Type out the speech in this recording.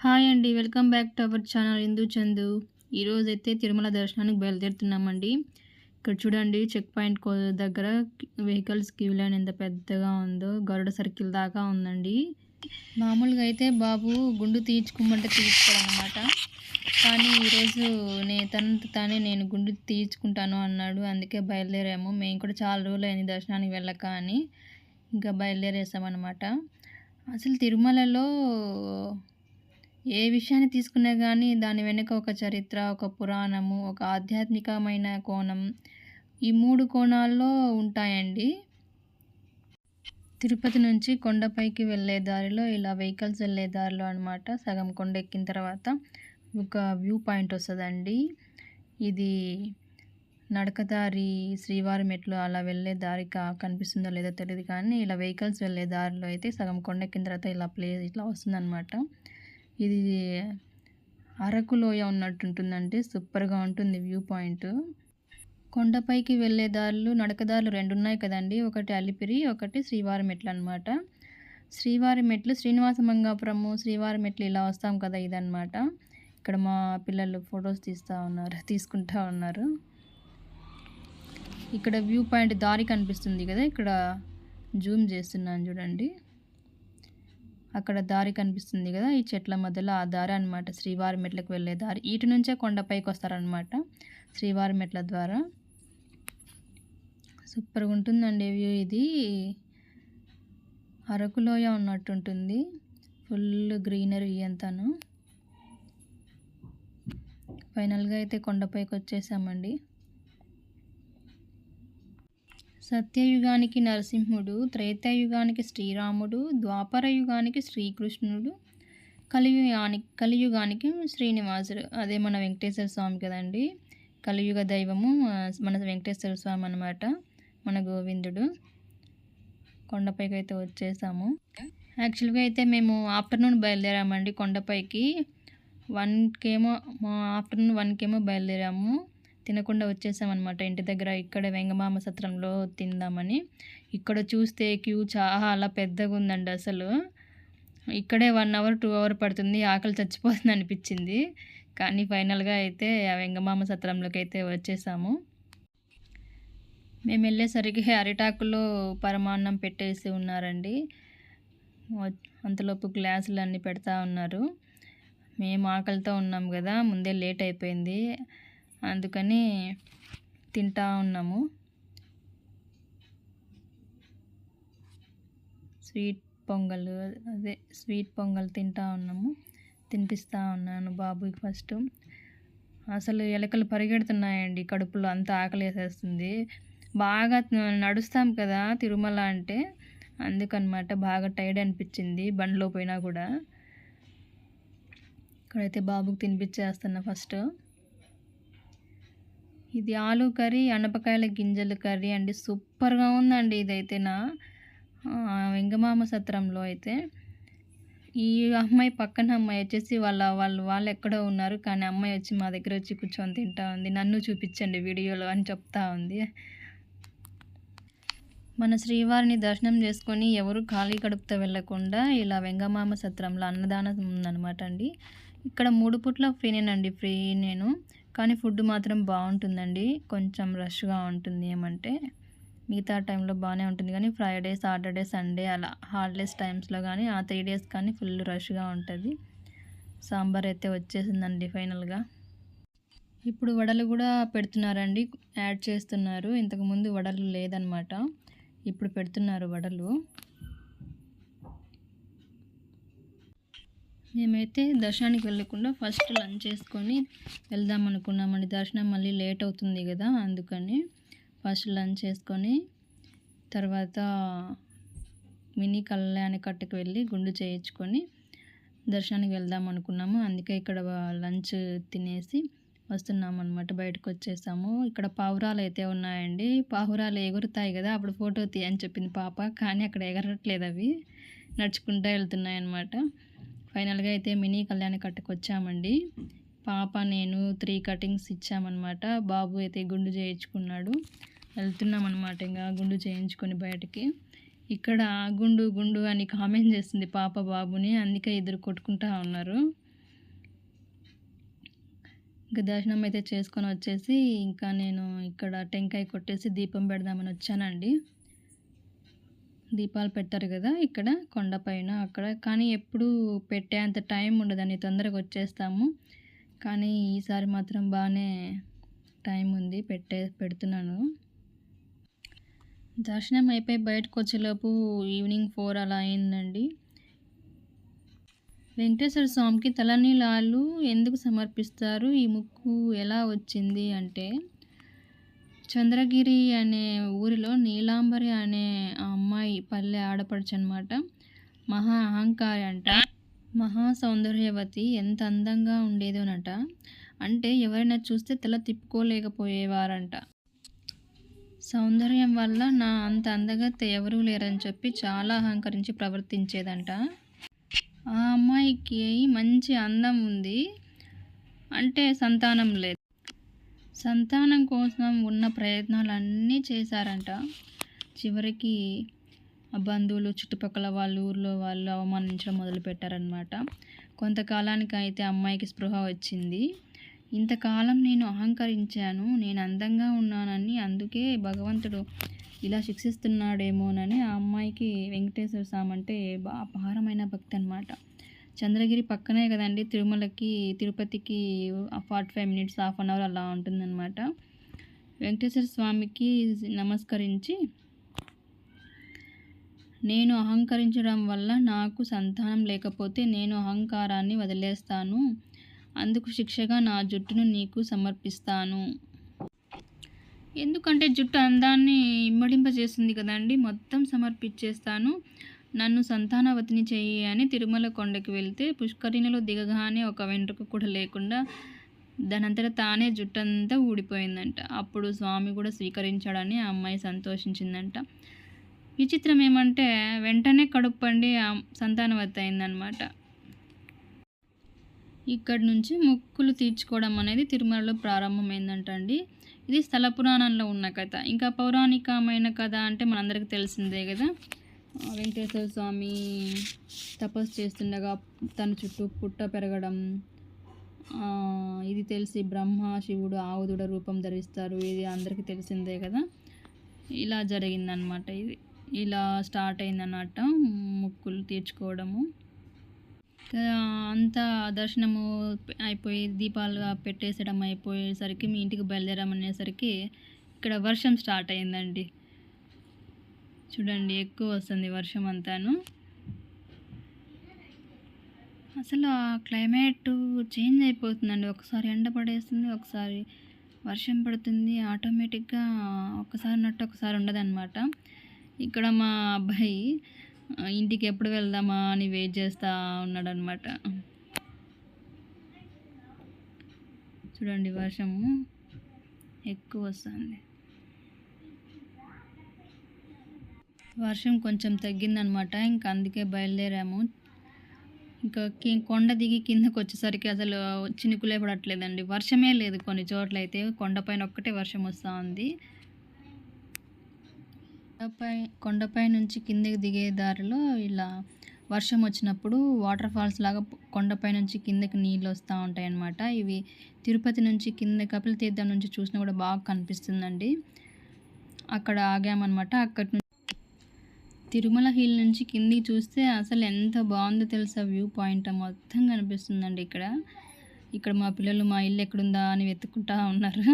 Hi అండి. Welcome back to our channel Hindu Chandu. ఈరోజైతే తిరుమల దర్శనానికి బయలుదేరుతున్నామండి. ఇక్కడ చూడండి చెక్ పాయింట్ దగ్గర వెహికల్స్ క్యూ లైన్ ఎంత పెద్దగా ఉందో, గరుడ సర్కిల్ దాకా ఉందండి. మామూలుగా అయితే బాబు గుండు తీయించుకోమంటే తీయించుకోవాలన్నమాట. కానీ ఈరోజు తానే నేను గుండు తీయించుకుంటాను అన్నాడు. అందుకే బయలుదేరాము. మేము కూడా చాలా రోజులు అయింది దర్శనానికి వెళ్ళక అని ఇంకా బయలుదేరేసామన్నమాట. అసలు తిరుమలలో ఏ విషయాన్ని తీసుకున్నా కానీ దాని వెనుక ఒక చరిత్ర, ఒక పురాణము, ఒక ఆధ్యాత్మికమైన కోణం, ఈ 3 కోణాల్లో ఉంటాయండి. తిరుపతి నుంచి కొండపైకి వెళ్ళే దారిలో ఇలా వెహికల్స్ వెళ్ళే దారిలో అనమాట సగం కొండ ఎక్కిన తర్వాత ఒక వ్యూ పాయింట్ వస్తుందండి. ఇది నడకదారి శ్రీవారి మెట్లు అలా వెళ్ళే దారి కనిపిస్తుందో లేదో తెలియదు, కానీ ఇలా వెహికల్స్ వెళ్ళే దారిలో అయితే సగం కొండ ఎక్కిన తర్వాత ఇట్లా వస్తుందన్నమాట. ఇది అరకు లోయ ఉన్నట్టుంటుందంటే సూపర్గా ఉంటుంది వ్యూ పాయింట్. కొండపైకి వెళ్ళే దారులు నడకదారులు 2 ఉన్నాయి కదండి. ఒకటి అలిపిరి, ఒకటి శ్రీవారి మెట్లు అనమాట. శ్రీవారి మెట్లు శ్రీనివాస మంగాపురము, శ్రీవారి మెట్లు ఇలా వస్తాం కదా, ఇదనమాట. ఇక్కడ మా పిల్లలు ఫొటోస్ తీసుకుంటా ఉన్నారు. ఇక్కడ వ్యూ పాయింట్ దారి కనిపిస్తుంది కదా, ఇక్కడ జూమ్ చేస్తున్నాను చూడండి. అక్కడ దారి కనిపిస్తుంది కదా, ఈ చెట్ల మధ్యలో ఆ దారి అనమాట శ్రీవారి మెట్లకు వెళ్ళే దారి. ఇటు నుంచే కొండపైకి వస్తారనమాట శ్రీవారి మెట్ల ద్వారా. సూపర్గా ఉంటుందండి వ్యూ. ఇది అరకులోయ ఉన్నట్టుంటుంది, ఫుల్ గ్రీనరీ అంతాను. ఫైనల్గా అయితే కొండపైకి వచ్చేసామండి. సత్యయుగానికి నరసింహుడు, త్రేతాయుగానికి శ్రీరాముడు, ద్వాపర యుగానికి శ్రీకృష్ణుడు, కలియుగానికి శ్రీనివాసుడు. అదే మన వెంకటేశ్వర స్వామి కదండి. కలియుగ దైవము మన వెంకటేశ్వర స్వామి అనమాట, మన గోవిందుడు. కొండపైకి అయితే వచ్చేసాము. యాక్చువల్గా అయితే మేము ఆఫ్టర్నూన్ బయలుదేరామండి కొండపైకి. ఆఫ్టర్నూన్ 1కేమో బయలుదేరాము. తినకుండా వచ్చేసామన్నమాట ఇంటి దగ్గర. ఇక్కడ వెంగమామ సత్రంలో తిందామని. ఇక్కడ చూస్తే క్యూ చాలా పెద్దగా ఉందండి. అసలు ఇక్కడే 1 అవర్ 2 అవర్ పడుతుంది, ఆకలి చచ్చిపోతుంది అనిపించింది. కానీ ఫైనల్గా అయితే ఆ వెంగమామ సత్రంలోకి అయితే వచ్చేసాము. మేము వెళ్ళేసరికి అరిటాకులో పరమాన్నం పెట్టేసి ఉన్నారండి. అంతలోపు గ్లాసులు అన్నీ పెడతా ఉన్నారు. మేము ఆకలితో ఉన్నాం కదా, ముందే లేట్ అయిపోయింది, అందుకని తింటా ఉన్నాము. స్వీట్ పొంగల్ తింటా ఉన్నాము. తినిపిస్తూ ఉన్నాను బాబుకి ఫస్ట్. అసలు ఎలకలు పరిగెడుతున్నాయండి కడుపులో, అంత ఆకలి వేసేస్తుంది. బాగా నడుస్తాం కదా తిరుమల అంటే, అందుకనమాట బాగా టైర్డ్ అనిపించింది బండిలో పోయినా కూడా. ఇక్కడైతే బాబుకి తినిపించేస్తున్నా ఫస్ట్. ఇది ఆలు కర్రీ, అనపకాయల గింజల కర్రీ అండి. సూపర్గా ఉందండి ఇదైతే. వెంగమామ సత్రంలో అయితే ఈ అమ్మాయి పక్కన అమ్మాయి వచ్చేసి వాళ్ళు ఎక్కడో ఉన్నారు, కానీ అమ్మాయి వచ్చి మా దగ్గర వచ్చి కూర్చొని తింటా ఉంది. నన్ను చూపించండి వీడియోలో అని చెప్తా ఉంది. మన శ్రీవారిని దర్శనం చేసుకొని ఎవరు ఖాళీ కడుపుతో వెళ్ళకుండా ఇలా వెంగమామ సత్రంలో అన్నదానం ఉందన్నమాట అండి. ఇక్కడ 3 పూట్ల ఫ్రీనేనండి, నేను. కానీ ఫుడ్ మాత్రం బాగుంటుందండి. కొంచెం రష్గా ఉంటుంది, ఏమంటే మిగతా టైంలో బాగానే ఉంటుంది, కానీ ఫ్రైడే, సాటర్డే, సండే అలా హాలిడేస్ టైమ్స్లో కానీ ఆ 3 డేస్ కానీ ఫుల్ రష్గా ఉంటుంది. సాంబార్ అయితే వచ్చేసిందండి ఫైనల్గా. ఇప్పుడు వడలు కూడా పెడుతున్నారండి, యాడ్ చేస్తున్నారు. ఇంతకుముందు వడలు లేదనమాట, ఇప్పుడు పెడుతున్నారు వడలు. మేమైతే దర్శనానికి వెళ్ళకుండా ఫస్ట్ లంచ్ చేసుకొని వెళ్దాం అనుకున్నామండి. దర్శనం మళ్ళీ లేట్ అవుతుంది కదా, అందుకని ఫస్ట్ లంచ్ చేసుకొని తర్వాత మినీ కళ్యాణ కట్టుకు వెళ్ళి గుండు చేయించుకొని దర్శనానికి వెళ్దాం అనుకున్నాము. అందుకే ఇక్కడ లంచ్ తినేసి వస్తున్నాము అనమాట, బయటకు వచ్చేసాము. ఇక్కడ పావురాలు అయితే ఉన్నాయండి. పావురాలు ఎగురుతాయి కదా, అప్పుడు ఫోటో తీయని చెప్పింది పాప, కానీ అక్కడ ఎగరట్లేదు, అవి నడుచుకుంటూ వెళ్తున్నాయి అన్నమాట. ఫైనల్గా అయితే మినీ కళ్యాణ కట్టుకు వచ్చామండి. పాప నేను 3 కటింగ్స్ ఇచ్చామన్నమాట. బాబు అయితే గుండు చేయించుకున్నాడు. వెళ్తున్నామన్నమాట ఇంకా గుండు చేయించుకొని బయటికి. ఇక్కడ గుండు గుండు అని కామెంట్ చేస్తుంది పాప బాబుని, అందుకే ఇద్దరు కొట్టుకుంటా ఉన్నారు. ఇంకా దర్శనం అయితే చేసుకొని వచ్చేసి ఇంకా నేను ఇక్కడ టెంకాయ కొట్టేసి దీపం పెడదామని వచ్చానండి. దీపాలు పెట్టారు కదా ఇక్కడ కొండపైన అక్కడ, కానీ ఎప్పుడు పెట్టేంత టైం ఉండదండి, తొందరగా వచ్చేస్తాము. కానీ ఈసారి మాత్రం బాగానే టైం ఉంది, పెడుతున్నాను. దర్శనం అయిపోయి బయటకు వచ్చేలోపు ఈవినింగ్ 4 అలా అయిందండి. వెంకటేశ్వర స్వామికి తలనీలాలు ఎందుకు సమర్పిస్తారు, ఈ ముక్కు ఎలా వచ్చింది అంటే, చంద్రగిరి అనే ఊరిలో నీలాంబరి అనే ఆ అమ్మాయి పల్లె ఆడపడుచు అనమాట. మహా అహంకారి అంట, మహా సౌందర్యవతి, ఎంత అందంగా ఉండేదోనట. అంటే ఎవరైనా చూస్తే తల తిప్పుకోలేకపోయేవారంట. సౌందర్యం వల్ల నా అంత అందగత్తె ఎవరూ లేరని చెప్పి చాలా అహంకరించి ప్రవర్తించేదంట. ఆ అమ్మాయికి మంచి అందం ఉంది, అంటే సంతానం లేదు. సంతానం కోసం ఉన్న ప్రయత్నాలన్నీ చేశారంట. చివరికి బంధువులు, చుట్టుపక్కల వాళ్ళు, ఊర్లో వాళ్ళు అవమానించడం మొదలుపెట్టారనమాట. కొంతకాలానికి అయితే అమ్మాయికి స్పృహ వచ్చింది. ఇంతకాలం నేను అహంకరించాను, నేను అందంగా ఉన్నానని, అందుకే భగవంతుడు ఇలా శిక్షిస్తున్నాడేమోనని ఆ అమ్మాయికి వెంకటేశ్వర స్వామి అంటే అపారమైన భక్తి అనమాట. చంద్రగిరి పక్కనే కదండి తిరుమలకి, తిరుపతికి 45 మినిట్స్, హాఫ్ అన్ అవర్ అలా ఉంటుందన్నమాట. వెంకటేశ్వర స్వామికి నమస్కరించి, నేను అహంకరించడం వల్ల నాకు సంతానం లేకపోతే నేను అహంకారాన్ని వదిలేస్తాను, అందుకు శిక్షగా నా జుట్టును నీకు సమర్పిస్తాను. ఎందుకంటే జుట్టు అందాన్ని ఇమ్మడింపజేస్తుంది కదండి, మొత్తం సమర్పించేస్తాను, నన్ను సంతానవతిని చెయ్యి అని తిరుమల కొండకి వెళ్తే పుష్కరిణిలో దిగగానే ఒక వెంట్రుక కూడా లేకుండా దానంతటా తానే జుట్టంతా ఊడిపోయిందంట. అప్పుడు స్వామి కూడా స్వీకరించాడని ఆ అమ్మాయి సంతోషించిందంట. విచిత్రం ఏమంటే వెంటనే కడుపు పండి సంతానవతి అయిందనమాట. ఇక్కడి నుంచి మొక్కులు తీర్చుకోవడం అనేది తిరుమలలో ప్రారంభమైందంట అండి. ఇది స్థల పురాణంలో ఉన్న కథ. ఇంకా పౌరాణికమైన కథ అంటే మనందరికీ తెలిసిందే కదా. వెంకటేశ్వర స్వామి తపస్సు చేస్తుండగా తన చుట్టూ పుట్ట పెరగడం, ఇది తెలిసి బ్రహ్మ శివుడు ఆవుదుడ రూపం ధరిస్తారు, ఇది అందరికీ తెలిసిందే కదా. ఇలా జరిగిందనమాట. ఇది ఇలా స్టార్ట్ అయిందన్నమాట మొక్కులు తీర్చుకోవడము. అంతా దర్శనము అయిపోయి దీపాలు పెట్టేసడం అయిపోయేసరికి మీ ఇంటికి బయలుదేరామనేసరికి ఇక్కడ వర్షం స్టార్ట్ అయిందండి. చూడండి ఎక్కువ వస్తుంది వర్షం అంతాను. అసలు ఆ క్లైమేట్ చేంజ్ అయిపోతుందండి, ఒకసారి ఎండ పడేస్తుంది, ఒకసారి వర్షం పడుతుంది, ఆటోమేటిక్గా ఒకసారి ఉన్నట్టు ఒకసారి ఉండదన్నమాట. ఇక్కడ మా అబ్బాయి ఇంటికి ఎప్పుడు వెళ్దామా అని వెయిట్ చేస్తూ ఉన్నాడనమాట. చూడండి వర్షము ఎక్కువ వస్తుంది. వర్షం కొంచెం తగ్గిందనమాట, ఇంకా అందుకే బయలుదేరాము. ఇంకా కొండ దిగి కిందకు వచ్చేసరికి అసలు చినుకులే పడట్లేదండి, వర్షమే లేదు. కొన్ని చోట్ల అయితే కొండపైన ఒక్కటే వర్షం వస్తూ ఉంది. కొండపై నుంచి కిందకి దిగే దారిలో ఇలా వర్షం వచ్చినప్పుడు వాటర్ ఫాల్స్ లాగా కొండపై నుంచి కిందకి నీళ్ళు వస్తూ ఉంటాయి అన్నమాట. ఇవి తిరుపతి నుంచి కింద కపిల తీర్థం నుంచి చూసినా కూడా బాగా కనిపిస్తుందండి. అక్కడ ఆగామన్నమాట. అక్కడి నుంచి తిరుమల హిల్ నుంచి కిందికి చూస్తే అసలు ఎంత బాగుందో తెలుసా, వ్యూ పాయింట్ మొత్తం కనిపిస్తుందండి. ఇక్కడ మా పిల్లలు మా ఇల్లు ఎక్కడుందా అని వెతుక్కుంటా ఉన్నారు.